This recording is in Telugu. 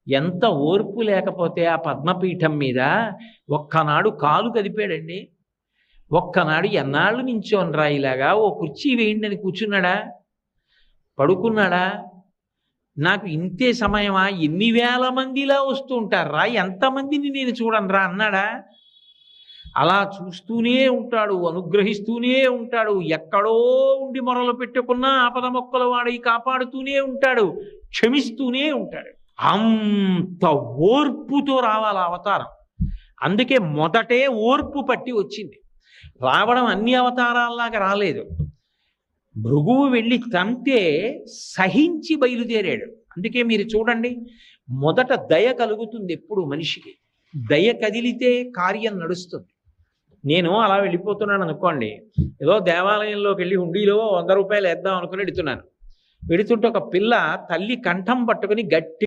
ఎంత ఓర్పు లేకపోతే ఆ పద్మపీఠం మీద ఒక్కనాడు కాలు కదిపాడండి. ఒక్కనాడు ఎన్నాళ్ళు నించోనరా ఇలాగా, ఓ కుర్చీ వేయండి అని కూర్చున్నాడా, పడుకున్నాడా? నాకు ఇంతే సమయమా, ఎన్ని వేల మందిలా వస్తూ ఉంటారా, ఎంతమందిని నేను చూడనరా అన్నాడా? అలా చూస్తూనే ఉంటాడు, అనుగ్రహిస్తూనే ఉంటాడు. ఎక్కడో ఉండి మొరలు పెట్టుకున్నా ఆపద మొక్కల వాడి కాపాడుతూనే ఉంటాడు, క్షమిస్తూనే ఉంటాడు. అంత ఓర్పుతో రావాలి అవతారం. అందుకే మొదటే ఓర్పు పట్టి వచ్చింది. రావడం అన్ని అవతారాల్లాగా రాలేదు. భృగువు వెళ్ళి తంతే సహించి బయలుదేరాడు. అందుకే మీరు చూడండి, మొదట దయ కలుగుతుంది ఎప్పుడు మనిషికి. దయ కదిలితే కార్యం నడుస్తుంది. నేను అలా వెళ్ళిపోతున్నాను అనుకోండి, ఏదో దేవాలయంలోకి వెళ్ళి హుండీలో 100 రూపాయలు వేద్దాం అనుకుని వెడుతున్నాను. వెడుతుంటే ఒక పిల్ల తల్లి కంఠం పట్టుకుని గట్టి